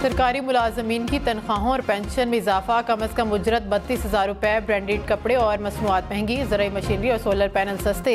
सरकारी मुलाजमीन की तनख्वाहों और पेंशन में इजाफा, कम अज़ कम उजरत 32,000 रुपये, ब्रांडेड कपड़े और मसनूआत महंगी, ज़रूरी मशीनरी और सोलर पैनल सस्ते,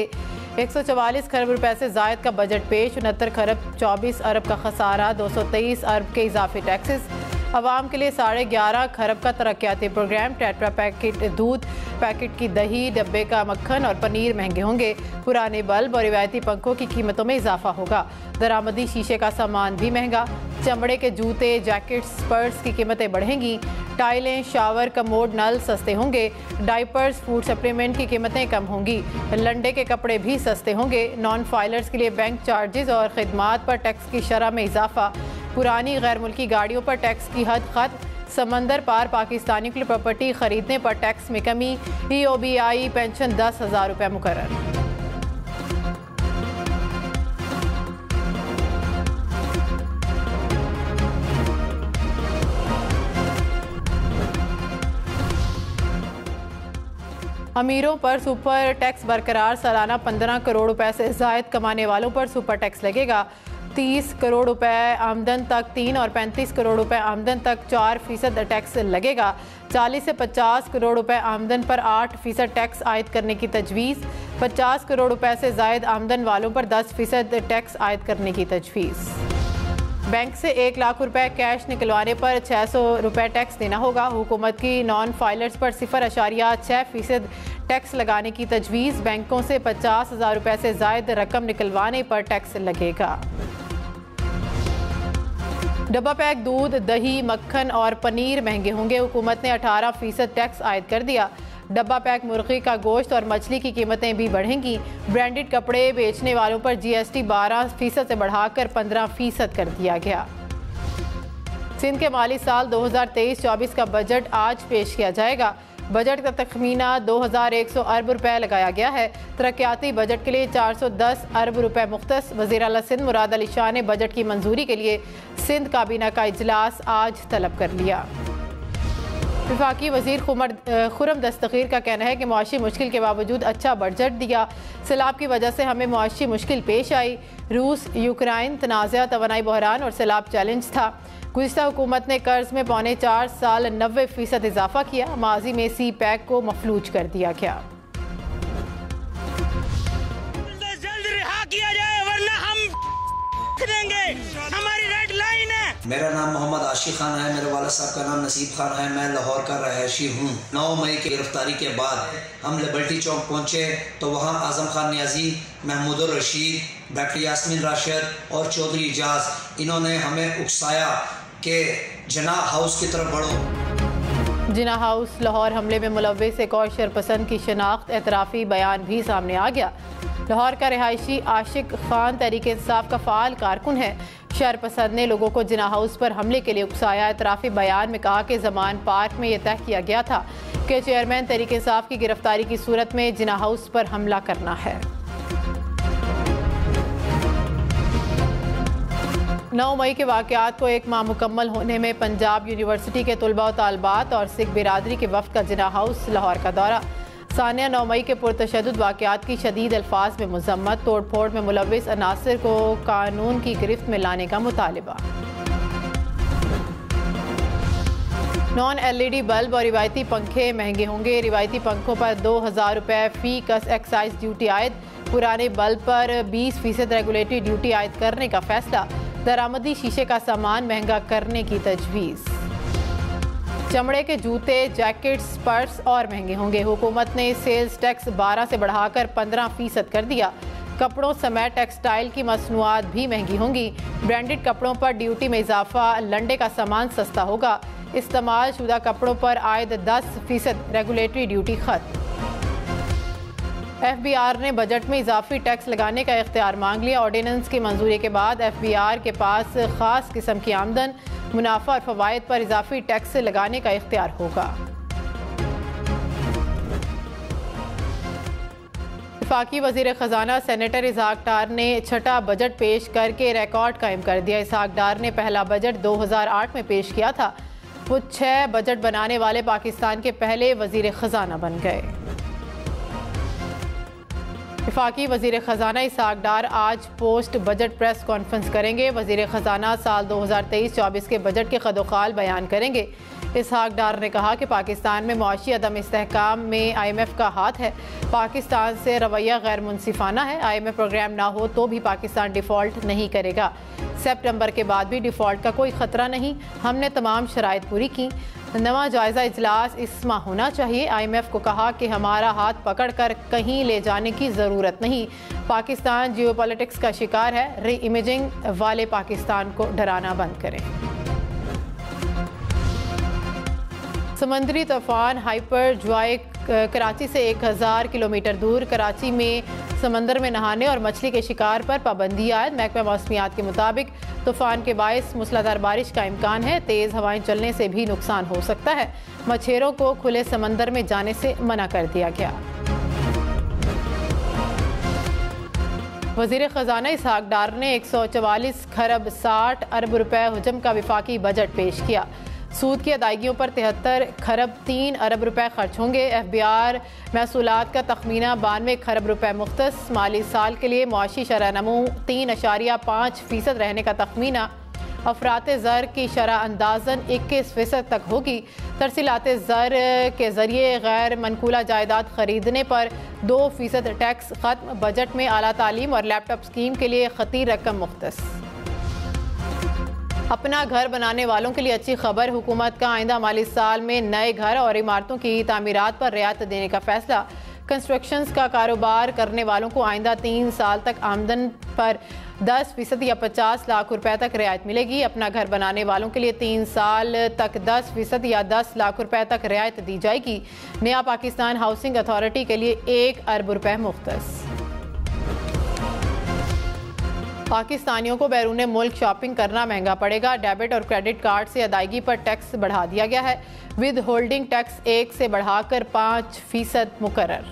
144 खरब रुपए से जायद का बजट पेश, 69 खरब 24 अरब का खसारा, 223 अरब के इजाफी टैक्सेस, अवाम के लिए 11.5 खरब का तरक्याती प्रोग्राम, टेट्रा पैकेट दूध, पैकेट की दही, डब्बे का मक्खन और पनीर महंगे होंगे, पुराने बल्ब और रिवायती पंखों की कीमतों में इजाफा होगा, दरामदी शीशे का सामान भी महंगा, चमड़े के जूते, जैकेट्स, पर्स की कीमतें बढ़ेंगी, टाइलें, शावर, कमोड, नल सस्ते होंगे, डाइपर्स, फूड सप्लीमेंट की कीमतें कम होंगी, लंडे के कपड़े भी सस्ते होंगे, नॉन फाइलर्स के लिए बैंक चार्जेस और खिदमात पर टैक्स की शरह में इजाफा, पुरानी गैर मुल्की गाड़ियों पर टैक्स की हद खत्म, समंदर पार पाकिस्तानी के लिए प्रॉपर्टी खरीदने पर टैक्स में कमी, EOBI पेंशन 10,000 रुपये मुकर्रर। अमीरों पर सुपर टैक्स बरकरार, सालाना 15 करोड़ रुपए से जायद कमाने वालों पर सुपर टैक्स लगेगा, 30 करोड़ रुपए आमदन तक 3 और 35 करोड़ रुपए आमदन तक 4% टैक्स लगेगा, 40 से 50 करोड़ रुपए आमदन पर 8% टैक्स आयद करने की तजवीज़, 50 करोड़ रुपए से जायद आमदन वालों पर 10% टैक्स आयद करने की तजवीज़। बैंक से 1 लाख रुपए कैश निकलवाने पर 600 रुपए टैक्स देना होगा, हुकूमत की नॉन फाइलर्स पर 0.6% टैक्स लगाने की तजवीज़, बैंकों से 50,000 रुपए से जायद रकम निकलवाने पर टैक्स लगेगा। डब्बा पैक दूध, दही, मक्खन और पनीर महंगे होंगे, हुकूमत ने 18% टैक्स आयद कर दिया, डब्बा पैक मुर्गी का गोश्त और मछली की कीमतें भी बढ़ेंगी, ब्रांडेड कपड़े बेचने वालों पर GST 12% से बढ़ाकर 15% कर दिया गया। सिंध के माली साल 2023-24 का बजट आज पेश किया जाएगा, बजट का तखमीना 2100 अरब रुपए लगाया गया है, तरक्याती बजट के लिए 410 अरब रुपए मुख्तस। वज़ीर आला सिंध मुराद अली शाह ने बजट की मंजूरी के लिए सिंध काबीना का इजलास आज तलब कर लिया। वफाकी वज़ीर खुरम दस्तगीर का कहना है कि मुआशी मुश्किल के बावजूद अच्छा बजट दिया, सैलाब की वजह से हमें मुआशी मुश्किल पेश आई, रूस यूक्रेन तनाज़ा, तवानाई बहरान और सैलाब चैलेंज था, गुज़िश्ता हुकूमत ने कर्ज में 4.25 साल 90% इजाफा किया, माजी में सी पैक को मफलूज कर दिया गया। जल्द रिहा किया जाए वरना हम देंगे, हमारी रेड लाइन है। मेरा नाम मोहम्मद आशिक खान है, मेरे वाला साहब का नाम नसीब खान है, मैं लाहौर का रहायशी हूँ। 9 मई की गिरफ्तारी के बाद हम लिबर्टी चौक पहुँचे तो वहाँ आजम खान नियाजी, महमूद रशीद, डॉक्टर यास्मीन राशिद और चौधरी इजाज, इन्होंने हमें उकसाया कि जिना हाउस की तरफ बढ़ो। जिना हाउस लाहौर हमले में मुलव्विस एक और शरपसंद की शनाख्त, एतराफ़ी बयान भी सामने आ गया। लाहौर का रिहायशी आशिक खान तहरीक इंसाफ का फ़ाल कारकुन है, शरपसंद ने लोगों को जिना हाउस पर हमले के लिए उकसाया। एतराफ़ी बयान में कहा कि ज़मान पार्क में यह तय किया गया था कि चेयरमैन तहरीक इंसाफ की गिरफ्तारी की सूरत में जिना हाउस पर हमला करना है। 9 मई के वाक़यात को एक माह मुकम्मल होने में पंजाब यूनिवर्सिटी के तलबा व तालबात और सिख बिरादरी के वफ़द का जिना हाउस लाहौर का दौरा। सानिया 9 मई के पुरतशद्दुद वाक़यात की शदीद अल्फाज में मज़म्मत, तोड़ फोड़ में मुलव्विस अनासिर को कानून की गिरफ्त में लाने का मुतालिबा। नॉन LED बल्ब और रिवायती पंखे महंगे होंगे, रिवायती पंखों पर 2,000 रुपये फ़ी कस एक्साइज ड्यूटी आयद, पुराने बल्ब पर 20% रेगुलेटरी ड्यूटी आयद करने का फैसला, दरामदी शीशे का सामान महंगा करने की तजवीज़। चमड़े के जूते, जैकेट्स, पर्स और महंगे होंगे, हुकूमत ने सेल्स टैक्स 12 से बढ़ाकर 15% कर दिया, कपड़ों समेत टेक्सटाइल की मसनूआत भी महंगी होंगी, ब्रांडेड कपड़ों पर ड्यूटी में इजाफा, लंडे का सामान सस्ता होगा, इस्तेमाल शुदा कपड़ों पर आयद 10% रेगुलेटरी ड्यूटी खत्म। FBR ने बजट में इजाफी टैक्स लगाने का इख्तियार मांग लिया, ऑर्डिनेंस की मंजूरी के बाद FBR के पास खास किस्म की आमदन, मुनाफा और फवायद पर इजाफी टैक्स लगाने का इख्तियार होगा। वफाकी वज़ीर ख़जाना सेनेटर इसहाक डार ने छठा बजट पेश करके रिकॉर्ड कायम कर दिया। इसहाक डार ने पहला बजट 2008 में पेश किया था, वो 6 बजट बनाने वाले पाकिस्तान के पहले वज़ीर ख़जाना बन गए। वफाकी वज़ीर ख़जाना इसहाक डार आज पोस्ट बजट प्रेस कॉन्फ्रेंस करेंगे। वज़ीर ख़जाना साल 2023-24 के बजट के खदोखाल बयान करेंगे। इसहाक डार ने कहा कि पाकिस्तान में मुआशी अदम इस्तेहकाम में IMF का हाथ है। पाकिस्तान से रवैया गैर मुनसिफाना है। IMF प्रोग्राम ना हो तो भी पाकिस्तान डिफ़ॉल्ट नहीं करेगा। सितंबर के बाद भी डिफ़ॉल्ट का कोई ख़तरा नहीं। हमने तमाम शराइत पूरी की। नवा जायज़ा इजलास इस माह होना चाहिए। IMF को कहा कि हमारा हाथ पकड़ कर कहीं ले जाने की ज़रूरत नहीं। पाकिस्तान जियोपॉलिटिक्स का शिकार है। री इमेजिंग वाले पाकिस्तान को डराना बंद करें। समंदरी तूफान हाइपर ज्वाई कराची से 1000 किलोमीटर दूर। कराची में समंदर में नहाने और मछली के शिकार पर पाबंदी आयद। महकमा मौसमियात के मुताबिक तूफान के बायस मूसलाधार बारिश का इम्कान है। तेज़ हवाएं चलने से भी नुकसान हो सकता है। मछेरों को खुले समंदर में जाने से मना कर दिया गया। वज़ीर ख़जाना इसहाक डार ने 144 खरब 60 अरब रुपए हुजम का वफाकी बजट पेश किया। सूद की अदायगियों पर 73 खरब 3 अरब रुपए खर्च होंगे। FBR महसूलात का तखमीना 92 खरब रुपए मुख्तस। माली साल के लिए मुआशी शरह नमू 3.5% रहने का तखमीना। अफरात ज़र की शरह अंदाज़न 21% तक होगी। तरसीलात ज़र के ज़रिए गैर मनकूला जायदाद ख़रीदने पर 2% टैक्स ख़त्म। बजट में आला तालीम और लैपटॉप स्कीम के लिए खती रकम मुख्तस। अपना घर बनाने वालों के लिए अच्छी खबर। हुकूमत का आइंदा माली साल में नए घर और इमारतों की तामीरात पर रियायत देने का फैसला। कंस्ट्रक्शंस का कारोबार करने वालों को आइंदा 3 साल तक आमदन पर 10% या 50 लाख रुपए तक रियायत मिलेगी। अपना घर बनाने वालों के लिए 3 साल तक 10% या 10 लाख रुपए तक रियायत दी जाएगी। नया पाकिस्तान हाउसिंग अथॉरिटी के लिए 1 अरब रुपए मुख्तस। पाकिस्तानियों को बैरून मुल्क शॉपिंग करना महंगा पड़ेगा। डेबिट और क्रेडिट कार्ड से अदायगी पर टैक्स बढ़ा दिया गया है। विद होल्डिंग टैक्स 1 से बढ़ाकर 5% मुकर्रर।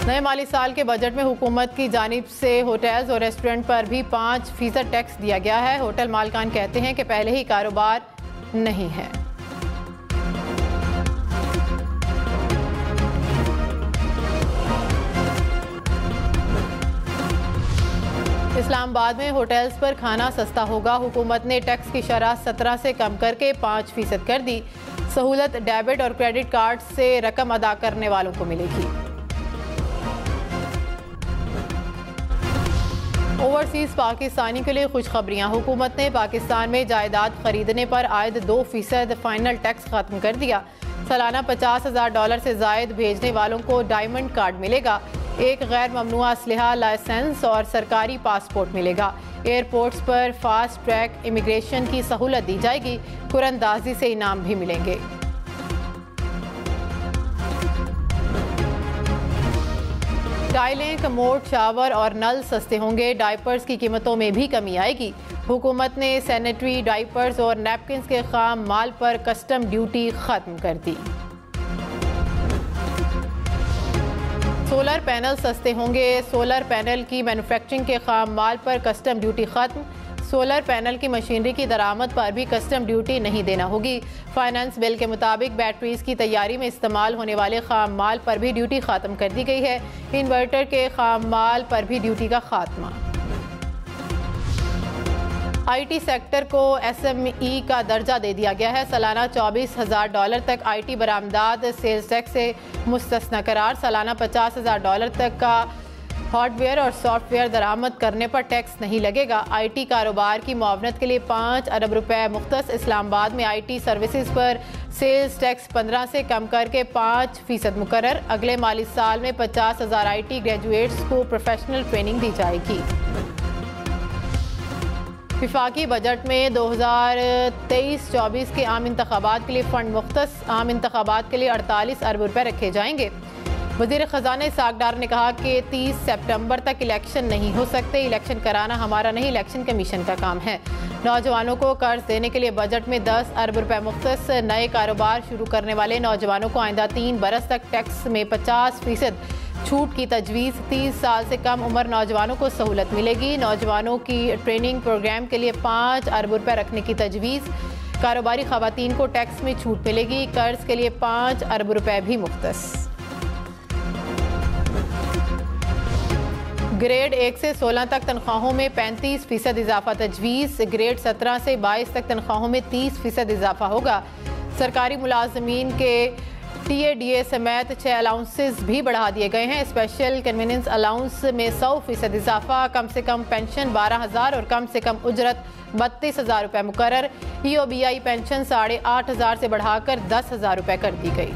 नए माली साल के बजट में हुकूमत की जानिब से होटल्स और रेस्टोरेंट पर भी 5% टैक्स दिया गया है। होटल मालकान कहते हैं कि पहले ही कारोबार नहीं है। इस्लामाबाद में होटल्स पर खाना सस्ता होगा। हुकूमत ने टैक्स की शरह 17 से कम करके 5% कर दी। सहूलत डेबिट और क्रेडिट कार्ड से रकम अदा करने वालों को मिलेगी। ओवरसीज पाकिस्तानी के लिए खुशखबरियां। हुकूमत ने पाकिस्तान में जायदाद खरीदने पर आयद 2% फाइनल टैक्स खत्म कर दिया। सालाना $50,000 से जायद भेजने वालों को डायमंड कार्ड मिलेगा। एक गैर ममनुआ असलहा लाइसेंस और सरकारी पासपोर्ट मिलेगा। एयरपोर्ट्स पर फास्ट ट्रैक इमिग्रेशन की सहूलत दी जाएगी। कुरअंदाजी से इनाम भी मिलेंगे। टाइलें, कमोड, शावर और नल सस्ते होंगे। डायपर्स की कीमतों में भी कमी आएगी। हुकूमत ने सैनिटरी डायपर्स और नैपकिन्स के खाम माल पर कस्टम ड्यूटी खत्म कर दी। सोलर पैनल सस्ते होंगे। सोलर पैनल की मैन्युफैक्चरिंग के खाम माल पर कस्टम ड्यूटी खत्म। सोलर पैनल की मशीनरी की दरामद पर भी कस्टम ड्यूटी नहीं देना होगी। फाइनेंस बिल के मुताबिक बैटरीज की तैयारी में इस्तेमाल होने वाले खाम माल पर भी ड्यूटी खत्म कर दी गई है। इन्वर्टर के खाम माल पर भी ड्यूटी का खात्मा। IT सेक्टर को SME का दर्जा दे दिया गया है। सालाना $24,000 तक IT बरामदात सेल्स टैक्स से मुस्तस्ना करार। सालाना $50,000 तक का हार्डवेयर और सॉफ्टवेयर दरामद करने पर टैक्स नहीं लगेगा। IT कारोबार की मुआवनत के लिए 5 अरब रुपए मुख्तस। इस्लामाबाद में IT सर्विसेज पर सेल्स टैक्स 15 से कम करके 5% मुकर्रर। अगले माली साल में 50,000 IT ग्रेजुएट्स को प्रोफेशनल ट्रेनिंग दी जाएगी। वफाकी बजट में 2023-24 के आम इंतखाबात के लिए फ़ंड मुख्तस। आम इंतखाबात के लिए 48 अरब रुपए रखे जाएंगे। वज़ीर ख़जाना इसहाक डार ने कहा कि 30 सितंबर तक इलेक्शन नहीं हो सकते। इलेक्शन कराना हमारा नहीं, इलेक्शन कमीशन का काम है। नौजवानों को कर्ज देने के लिए बजट में 10 अरब रुपए मुख्तस। नए कारोबार शुरू करने वाले नौजवानों को आइंदा 3 बरस तक टैक्स में 50% छूट की तजवीज़। 30 साल से कम उम्र नौजवानों को सहूलत मिलेगी। नौजवानों की ट्रेनिंग प्रोग्राम के लिए 5 अरब रुपए रखने की तजवीज़। कारोबारी खवातीन को टैक्स में छूट मिलेगी। कर्ज के लिए 5 अरब रुपए भी मुख्तस। ग्रेड 1 से 16 तक तनख्वाहों में 35% इजाफा तजवीज़। ग्रेड 17 से 22 तक तनख्वाहों में 30% इजाफा होगा। सरकारी मुलाजमीन के TADA समेत 6 अलाउंसेस भी बढ़ा दिए गए हैं। स्पेशल कन्वीनियंस अलाउंस में 100% इजाफा। कम से कम पेंशन 12,000 और कम से कम उजरत 32,000 रुपये मुकर्रर। EOBI पेंशन 8,500 से बढ़ाकर 10,000 रुपये कर दी गई।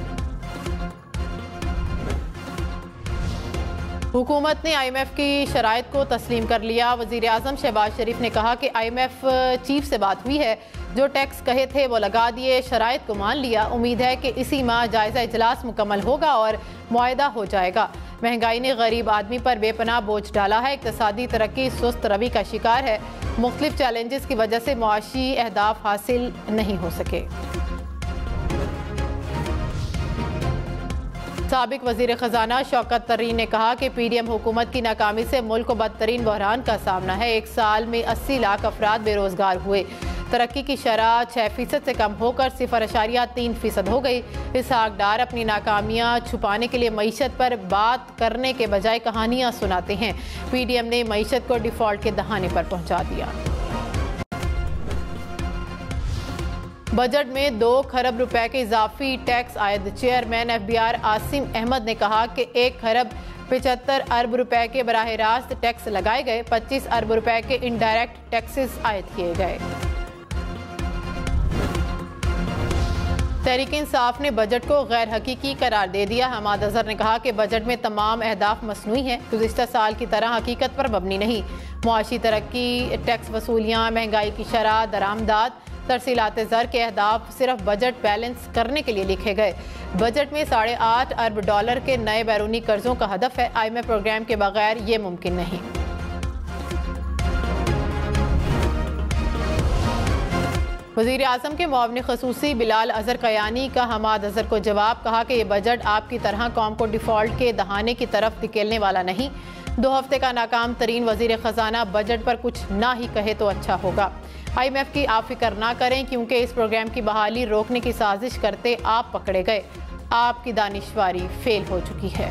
हुकूमत ने IMF की शराइत को तस्लीम कर लिया। वज़ीर आज़म शहबाज शरीफ ने कहा कि IMF चीफ से बात हुई है, जो टैक्स कहे थे वो लगा दिए, शराइत को मान लिया। उम्मीद है कि इसी माह जायज़ा इजलास मुकम्मल होगा और मुआहदा हो जाएगा। महंगाई ने गरीब आदमी पर बेपनाह बोझ डाला है। इक़्तिसादी तरक्की सुस्त रवि का शिकार है। मुख्तलिफ चैलेंजेस की वजह से मुआशी अहदाफ हासिल नहीं हो सके। साबिक वज़ीर ख़जाना शौकत तरीन ने कहा कि PDM हुकूमत की नाकामी से मुल्क को बदतरीन बहरान का सामना है। 1 साल में 80 लाख अफराद बेरोज़गार हुए। तरक्की की शरह 6% से कम होकर 0.3% हो गई। इसहाक डार अपनी नाकामियाँ छुपाने के लिए मईशत पर बात करने के बजाय कहानियाँ सुनाते हैं। PDM ने मईशत को डिफ़ॉल्ट के दहाने पर पहुँचा दिया। बजट में 2 खरब रुपए के इजाफी टैक्स आयद। चेयरमैन FBR आसिम अहमद ने कहा कि 1 खरब 75 अरब रुपए के बराह रास्त टैक्स लगाए गए। 25 अरब रुपए के इनडायरेक्ट टैक्सेस आयद किए गए। तहरीक इंसाफ ने बजट को गैर हकीकी करार दे दिया। हमाद अजहर ने कहा कि बजट में तमाम अहदाफ मसनूई हैं, गुज़िश्ता साल की तरह हकीकत पर मबनी नहीं। मुआशी तरक्की, टैक्स वसूलियाँ, महंगाई की शरह, दरामदाद, तरसीलात ज़र के अहदाफ सिर्फ बजट बैलेंस करने के लिए लिखे गए। बजट में $8.5 अरब के नए बैरूनी कर्जों का हदफ है। IMF प्रोग्राम के बगैर ये मुमकिन नहीं। वज़ीर आज़म के मुआविन ख़ुसूसी बिलाल अज़हर कयानी का हमाद अज़हर को जवाब। कहा कि ये बजट आपकी तरह कौम को डिफ़ॉल्ट के दहाने की तरफ धकेलने वाला नहीं। 2 हफ्ते का नाकाम तरीन वज़ीर ख़जाना बजट पर कुछ ना ही कहे तो अच्छा होगा। IMF की आप फिक्र ना करें, क्योंकि इस प्रोग्राम की बहाली रोकने की साजिश करते आप पकड़े गए। आपकी दानिशवारी फेल हो चुकी है।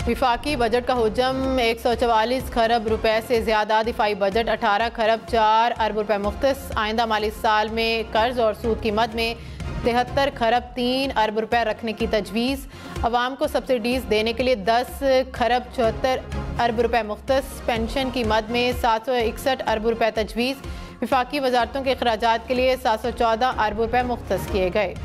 विफाकी बजट का हुजम 144 खरब रुपए से ज़्यादा। दिफाई बजट 18 खरब 4 अरब रुपए मुख्तस। आइंदा माली साल में कर्ज और सूद की मद में 73 खरब 3 अरब रुपए रखने की तजवीज़। अवाम को सब्सिडीज़ देने के लिए 10 खरब 74 अरब रुपए मुख्तस। पेंशन की मद में 761 अरब रुपए तजवीज़। विफाकी वजारतों के अखराजात के लिए 714 अरब रुपए मुख्तस किए गए।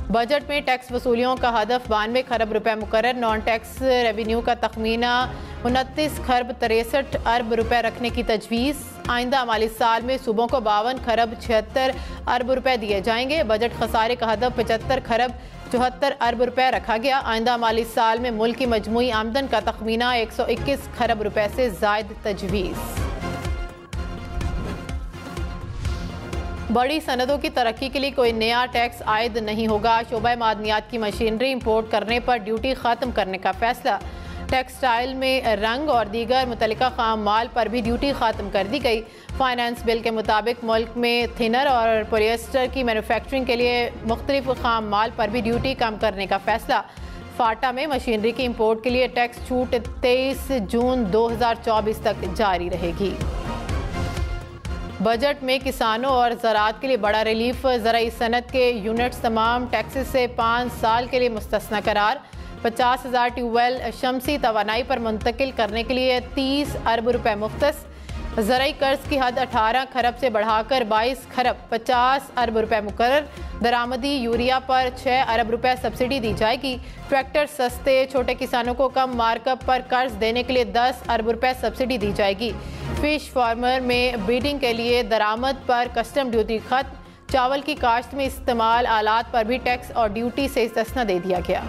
बजट में टैक्स वसूलियों का हदफ 92 खरब रुपए मुकर्रर। नॉन टैक्स रेवेन्यू का तखमीना 29 खरब 63 अरब रुपए रखने की तजवीज़। आइंदा माली साल में सूबों को 52 खरब 76 अरब रुपए दिए जाएंगे। बजट खसारे का हदफ 75 खरब 74 अरब रुपए रखा गया। आइंदा माली साल में मुल्क की मजमूई आमदन का तखमीना 121 खरब रुपए से ज़ायद तजवीज़। बड़ी सनदों की तरक्की के लिए कोई नया टैक्स आयद नहीं होगा। शोबा मादनियात की मशीनरी इंपोर्ट करने पर ड्यूटी ख़त्म करने का फैसला। टेक्सटाइल में रंग और दीगर मुतल्लिका खाम माल पर भी ड्यूटी ख़त्म कर दी गई। फाइनेंस बिल के मुताबिक मुल्क में थिनर और पॉलिएस्टर की मैन्युफैक्चरिंग के लिए मुख्तलिफ खाम माल पर भी ड्यूटी कम करने का फैसला। फाटा में मशीनरी की इंपोर्ट के लिए टैक्स छूट 23 जून 2024 तक जारी रहेगी। बजट में किसानों और ज़राअत के लिए बड़ा रिलीफ। ज़राई सनत के यूनिट्स तमाम टैक्सेस से 5 साल के लिए मुस्तस्ना करार। 50,000 ट्यूबवेल शमसी तवानाई पर मुंतकिल करने के लिए 30 अरब रुपए मुख्तस। ज़राई कर्ज की हद 18 खरब से बढ़ाकर 22 खरब 50 अरब रुपए मुकर्रर। दरामदी यूरिया पर 6 अरब रुपए सब्सिडी दी जाएगी। ट्रैक्टर सस्ते, छोटे किसानों को कम मार्कअप पर कर्ज देने के लिए 10 अरब रुपए सब्सिडी दी जाएगी। फिश फार्मर में ब्रीडिंग के लिए दरामद पर कस्टम ड्यूटी खत्म। चावल की काश्त में इस्तेमाल आलात पर भी टैक्स और ड्यूटी से इस्तिस्ना दे दिया गया।